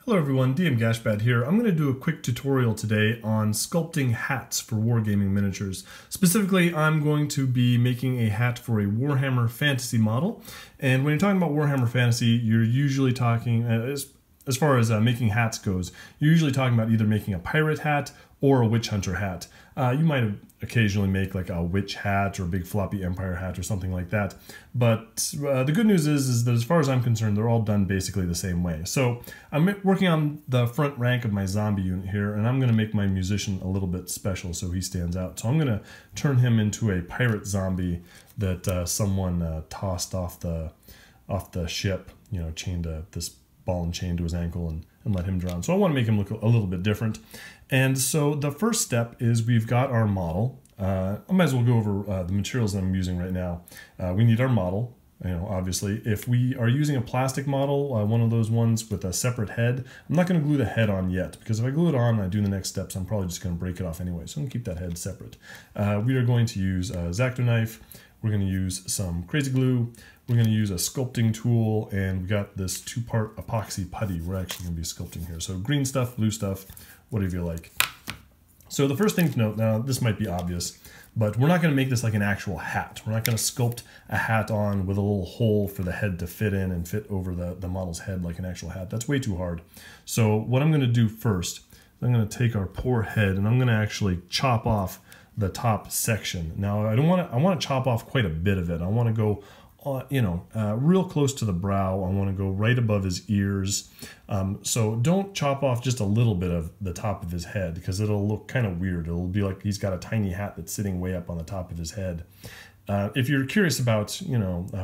Hello everyone, DM Gashbad here. I'm going to do a quick tutorial today on sculpting hats for Wargaming miniatures. Specifically, I'm going to be making a hat for a Warhammer Fantasy model. And when you're talking about Warhammer Fantasy, you're usually talking, as far as making hats goes, you're usually talking about either making a pirate hat or a witch hunter hat. You might occasionally make like a witch hat or a big floppy empire hat or something like that. But the good news is that as far as I'm concerned, they're all done basically the same way. So I'm working on the front rank of my zombie unit here, and I'm going to make my musician a little bit special so he stands out. So I'm going to turn him into a pirate zombie that someone tossed off the ship, you know, chained this ball and chain to his ankle and let him drown. So I want to make him look a little bit different. And so the first step is we've got our model. I might as well go over the materials that I'm using right now. We need our model, you know, obviously. If we are using a plastic model, one of those ones with a separate head, I'm not going to glue the head on yet, because if I glue it on and I do the next steps, I'm probably just going to break it off anyway. So I'm going to keep that head separate. We are going to use a X-Acto knife. We're going to use some crazy glue. We're going to use a sculpting tool, and we got this 2-part epoxy putty we're actually going to be sculpting here. So green stuff, blue stuff, whatever you like. So the first thing to note, now this might be obvious, but we're not going to make this like an actual hat. We're not going to sculpt a hat on with a little hole for the head to fit in and fit over the model's head like an actual hat. That's way too hard. So what I'm going to do first, I'm going to take our poor head and I'm going to actually chop off the top section. Now I want to chop off quite a bit of it. I want to go real close to the brow. I want to go right above his ears. So don't chop off just a little bit of the top of his head, because it'll look kind of weird. It'll be like he's got a tiny hat that's sitting way up on the top of his head. If you're curious about,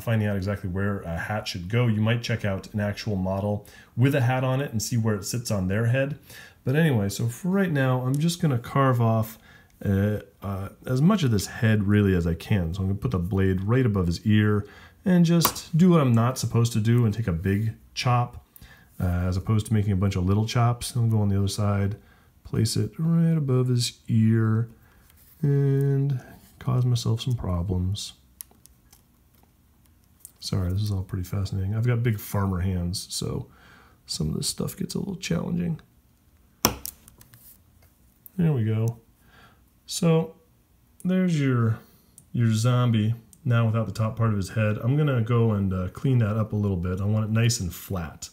finding out exactly where a hat should go, you might check out an actual model with a hat on it and see where it sits on their head. But anyway, so for right now, I'm just going to carve off as much of this head really as I can. So I'm going to put the blade right above his ear and just do what I'm not supposed to do and take a big chop as opposed to making a bunch of little chops. I'll go on the other side, place it right above his ear, and cause myself some problems. Sorry, this is all pretty fascinating. I've got big farmer hands, so some of this stuff gets a little challenging. There we go. So there's your zombie, now without the top part of his head. I'm going to go and clean that up a little bit. I want it nice and flat.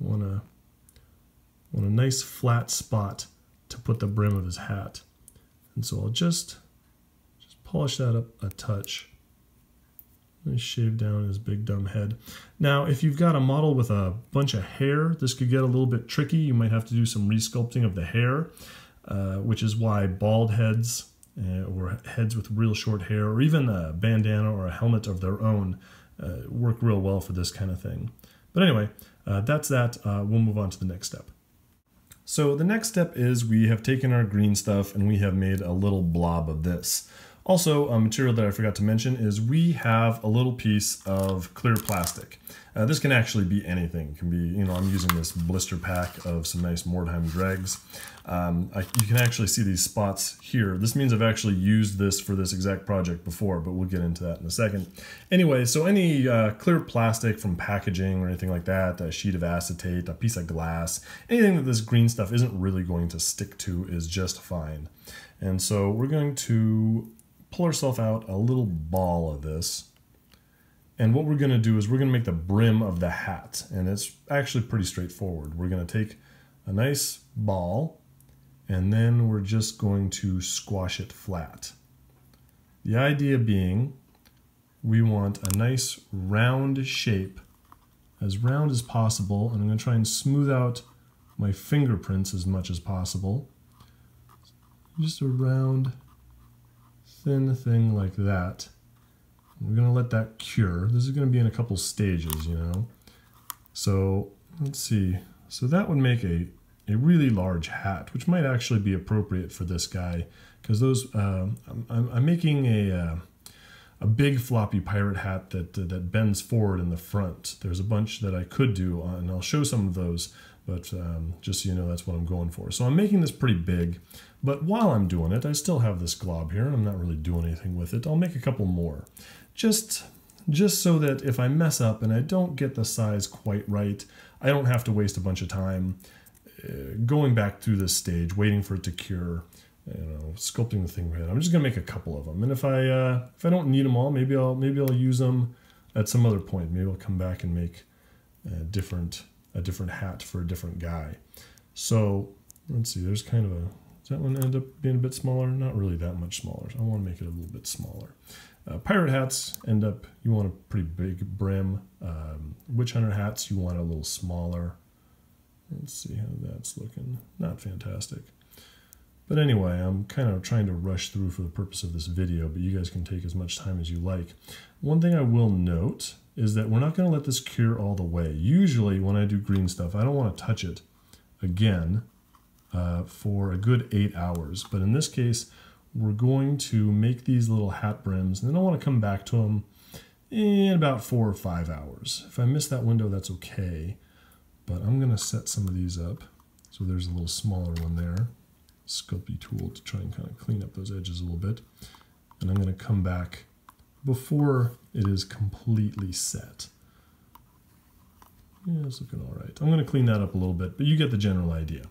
I want a nice flat spot to put the brim of his hat. And so I'll just polish that up a touch. Nice shave down his big dumb head. Now, if you've got a model with a bunch of hair, this could get a little bit tricky. You might have to do some resculpting of the hair. Which is why bald heads or heads with real short hair, or even a bandana or a helmet of their own work real well for this kind of thing. But anyway, that's that. We'll move on to the next step. So the next step is we have taken our green stuff and we have made a little blob of this. Also, a material that I forgot to mention is we have a little piece of clear plastic. This can actually be anything. It can be, I'm using this blister pack of some nice Mordheim dregs. You can actually see these spots here. This means I've actually used this for this exact project before, but we'll get into that in a second. Anyway, so any clear plastic from packaging or anything like that, a sheet of acetate, a piece of glass, anything that this green stuff isn't really going to stick to is just fine. And so we're going to pull ourselves out a little ball of this. And what we're going to do is we're going to make the brim of the hat. And it's actually pretty straightforward. We're going to take a nice ball, and then we're just going to squash it flat. The idea being we want a nice round shape, as round as possible. And I'm going to try and smooth out my fingerprints as much as possible. Just a round, thin thing like that. We're going to let that cure. This is going to be in a couple stages, So let's see. So that would make a really large hat, which might actually be appropriate for this guy, because those I'm making a big floppy pirate hat that bends forward in the front. There's a bunch that I could do, and I'll show some of those. But just so you know, that's what I'm going for. So I'm making this pretty big, but while I'm doing it, I still have this glob here, and I'm not really doing anything with it. I'll make a couple more, just so that if I mess up and I don't get the size quite right, I don't have to waste a bunch of time going back through this stage, waiting for it to cure, sculpting the thing right. I'm just gonna make a couple of them, and if I don't need them all, maybe I'll use them at some other point. Maybe I'll come back and make a different hat for a different guy. So let's see. There's kind of a. Does that one end up being a bit smaller? Not really that much smaller. So I want to make it a little bit smaller. Pirate hats end up. You want a pretty big brim. Witch hunter hats you want a little smaller. Let's see how that's looking. Not fantastic. But anyway, I'm kind of trying to rush through for the purpose of this video, but you guys can take as much time as you like. One thing I will note is that we're not going to let this cure all the way. Usually when I do green stuff, I don't want to touch it again for a good 8 hours. But in this case, we're going to make these little hat brims, and then I want to come back to them in about 4 or 5 hours. If I miss that window, that's okay. But I'm going to set some of these up. So there's a little smaller one there. Sculpty tool to try and kind of clean up those edges a little bit. And I'm going to come back before it is completely set. Yeah, it's looking all right. I'm going to clean that up a little bit, but you get the general idea.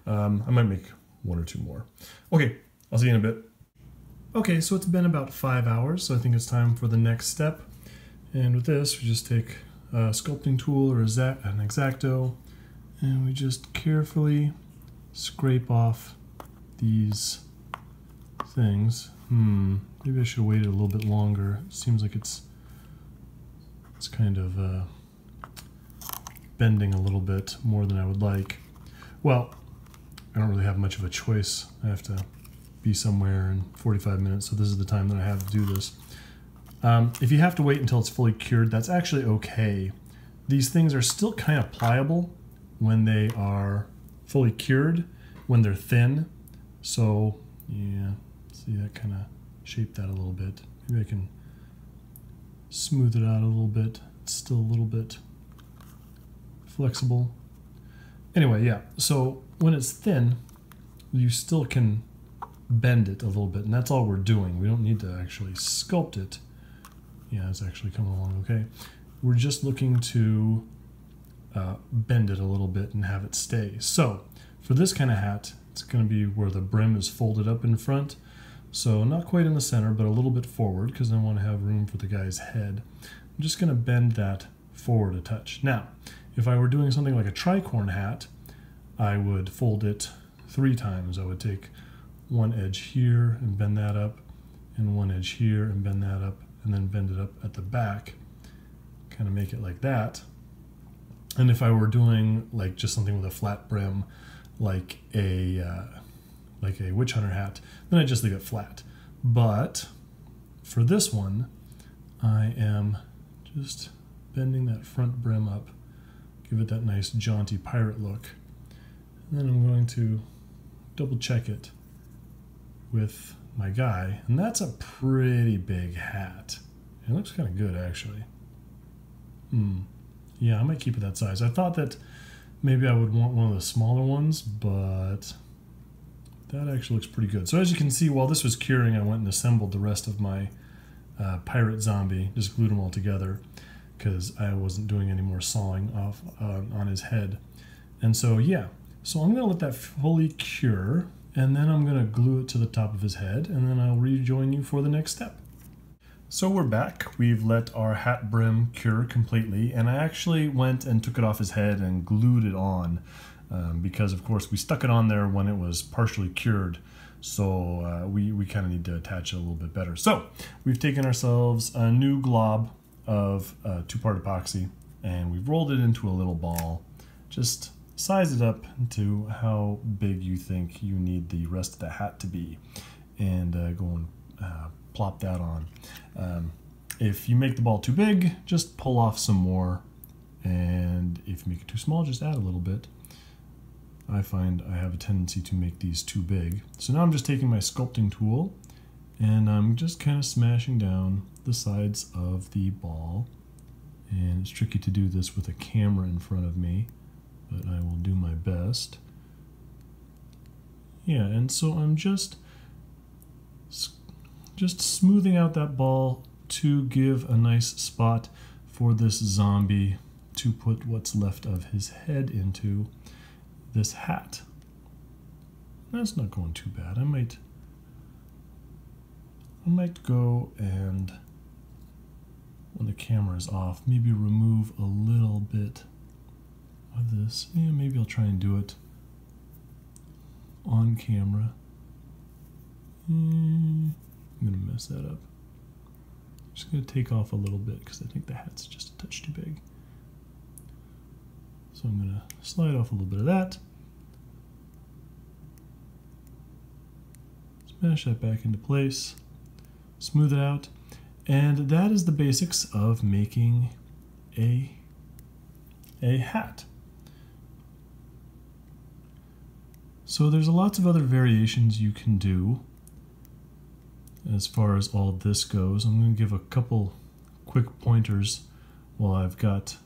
I might make 1 or 2 more. Okay, I'll see you in a bit. Okay, so it's been about 5 hours, so I think it's time for the next step. And with this, we just take a sculpting tool or an X-Acto, and we just carefully scrape off these things. Maybe I should have waited a little bit longer. It seems like it's kind of bending a little bit more than I would like. Well, I don't really have much of a choice. I have to be somewhere in 45 minutes, so this is the time that I have to do this. If you have to wait until it's fully cured, that's actually okay. These things are still kind of pliable when they are fully cured, when they're thin. So, yeah, see, that kind of shaped that a little bit. Maybe I can smooth it out a little bit. It's still a little bit flexible. Anyway, yeah, so when it's thin, you still can bend it a little bit, and that's all we're doing. We don't need to actually sculpt it. Yeah, it's actually coming along okay. We're just looking to bend it a little bit and have it stay. So, for this kind of hat, it's going to be where the brim is folded up in front. So not quite in the center, but a little bit forward, because I want to have room for the guy's head. I'm just going to bend that forward a touch. Now, if I were doing something like a tricorn hat, I would fold it 3 times. I would take one edge here and bend that up, and one edge here and bend that up, and then bend it up at the back. Kind of make it like that. And if I were doing like just something with a flat brim, like a witch hunter hat, then I just leave it flat. But for this one, I am just bending that front brim up, give it that nice jaunty pirate look. And then I'm going to double check it with my guy, and that's a pretty big hat. It looks kind of good, actually. Yeah, I might keep it that size. I thought that maybe I would want one of the smaller ones, but that actually looks pretty good. So as you can see, while this was curing, I went and assembled the rest of my pirate zombie, just glued them all together, because I wasn't doing any more sawing off on his head. And so, yeah, so I'm going to let that fully cure, and then I'm going to glue it to the top of his head, and then I'll rejoin you for the next step. So we're back. We've let our hat brim cure completely, and I actually went and took it off his head and glued it on because, of course, we stuck it on there when it was partially cured, so we kind of need to attach it a little bit better. So we've taken ourselves a new glob of 2-part epoxy, and we've rolled it into a little ball. Just size it up to how big you think you need the rest of the hat to be, and go and plop that on. If you make the ball too big, just pull off some more, and if you make it too small, just add a little bit. I find I have a tendency to make these too big. So now I'm just taking my sculpting tool, and I'm just kind of smashing down the sides of the ball. And it's tricky to do this with a camera in front of me, but I will do my best. Yeah, and so I'm just smoothing out that ball to give a nice spot for this zombie to put what's left of his head into this hat. That's not going too bad. I might go and, when the camera is off, maybe remove a little bit of this. Yeah, maybe I'll try and do it on camera. I'm gonna mess that up. Just gonna take off a little bit because I think the hat's just a touch too big. So I'm gonna slide off a little bit of that. Smash that back into place. Smooth it out. And that is the basics of making a hat. So there's lots of other variations you can do as far as all this goes. I'm going to give a couple quick pointers while I've got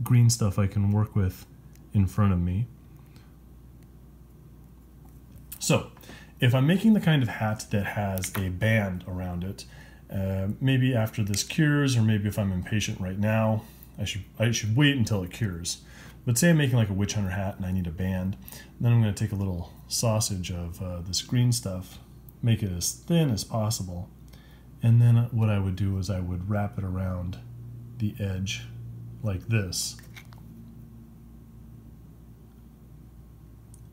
green stuff I can work with in front of me. So if I'm making the kind of hat that has a band around it, maybe after this cures, or maybe if I'm impatient right now, I should wait until it cures. But say I'm making like a witch hunter hat and I need a band, then I'm going to take a little sausage of this green stuff, make it as thin as possible, and then what I would do is I would wrap it around the edge like this,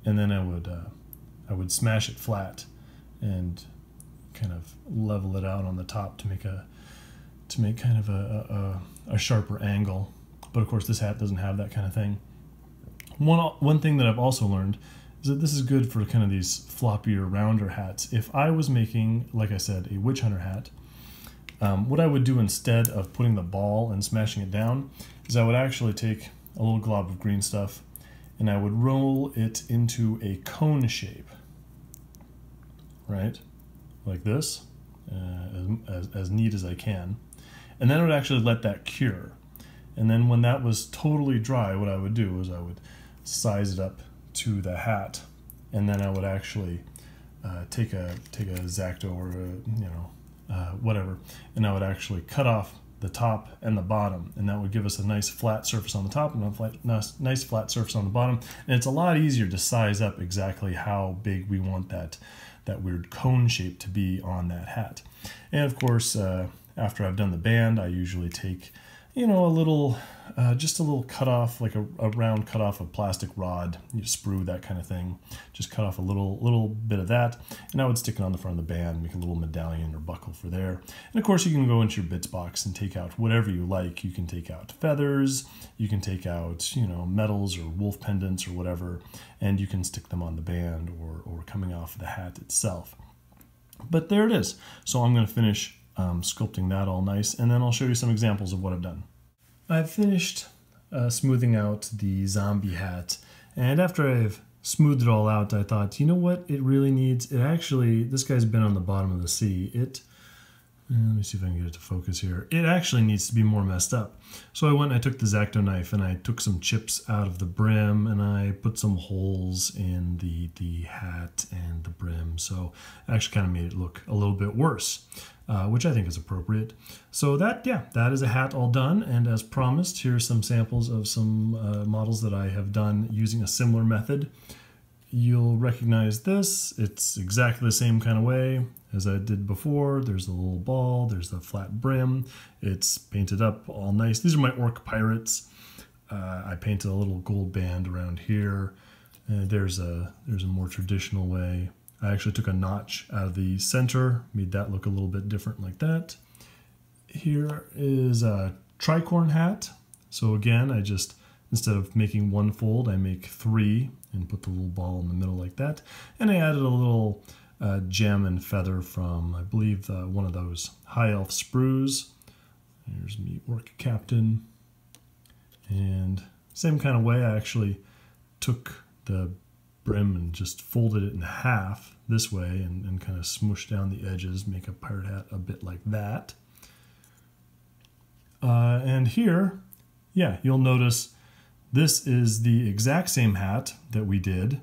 and then I would smash it flat and kind of level it out on the top to make kind of a sharper angle. But of course this hat doesn't have that kind of thing. One thing that I've also learned is that this is good for kind of these floppier, rounder hats. If I was making, like I said, a witch hunter hat, what I would do instead of putting the ball and smashing it down is I would actually take a little glob of green stuff and I would roll it into a cone shape, right? Like this, as neat as I can. And then I would actually let that cure. And then when that was totally dry, what I would do is I would size it up to the hat, and then I would actually take a X-Acto or whatever, and I would actually cut off the top and the bottom, and that would give us a nice flat surface on the top and a nice flat surface on the bottom. And it's a lot easier to size up exactly how big we want that weird cone shape to be on that hat. And of course, after I've done the band, I usually take just a little cutoff, like a round cutoff of plastic rod, sprue, that kind of thing. Just cut off a little bit of that, and I would stick it on the front of the band, make a little medallion or buckle for there. And of course, you can go into your bits box and take out whatever you like. You can take out feathers, you can take out medals or wolf pendants or whatever, and you can stick them on the band or coming off the hat itself. But there it is. So I'm going to finish sculpting that all nice, and then I'll show you some examples of what I've done. I've finished smoothing out the zombie hat, and after I've smoothed it all out, I thought, you know what it really needs? This guy's been on the bottom of the sea. Let me see if I can get it to focus here. It actually needs to be more messed up. So I went and I took the X-Acto knife and I took some chips out of the brim and I put some holes in the hat and the brim. So it actually kind of made it look a little bit worse, which I think is appropriate. So that is a hat all done. And as promised, here's some samples of some models that I have done using a similar method. You'll recognize this. It's exactly the same kind of way as I did before. There's a little ball, there's the flat brim. It's painted up all nice. These are my orc pirates. I painted a little gold band around here. There's a more traditional way. I actually took a notch out of the center, made that look a little bit different like that. Here is a tricorn hat. So again, I just, instead of making one fold, I make three and put the little ball in the middle like that. And I added a little gem and feather from, I believe, one of those high elf sprues. There's me, orc captain. And same kind of way, I actually took the brim and just folded it in half this way and kind of smushed down the edges, make a pirate hat a bit like that. And here, yeah, you'll notice this is the exact same hat that we did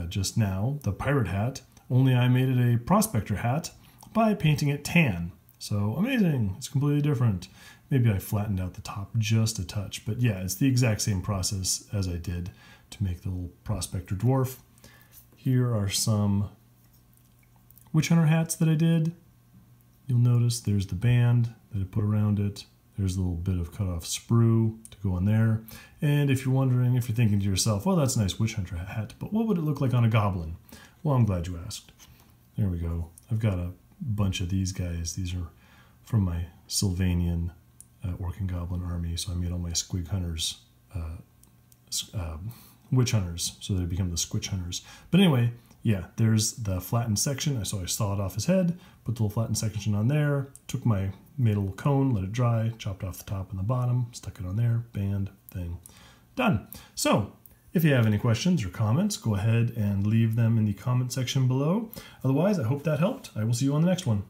just now, the pirate hat, only I made it a prospector hat by painting it tan. So amazing, it's completely different. Maybe I flattened out the top just a touch, but yeah, it's the exact same process as I did to make the little prospector dwarf. Here are some witch hunter hats that I did. You'll notice there's the band that I put around it. There's a little bit of cut off sprue to go on there. And if you're wondering, if you're thinking to yourself, well, that's a nice witch hunter hat, but what would it look like on a goblin? Well, I'm glad you asked. There we go. I've got a bunch of these guys. These are from my Sylvanian Orc Goblin army, so I made all my squig hunters, witch hunters, so they become the squitch hunters. But anyway, yeah, there's the flattened section. So I sawed off his head, put the little flattened section on there, made a little cone, let it dry, chopped off the top and the bottom, stuck it on there, band, thing, done. So if you have any questions or comments, go ahead and leave them in the comment section below. Otherwise, I hope that helped. I will see you on the next one.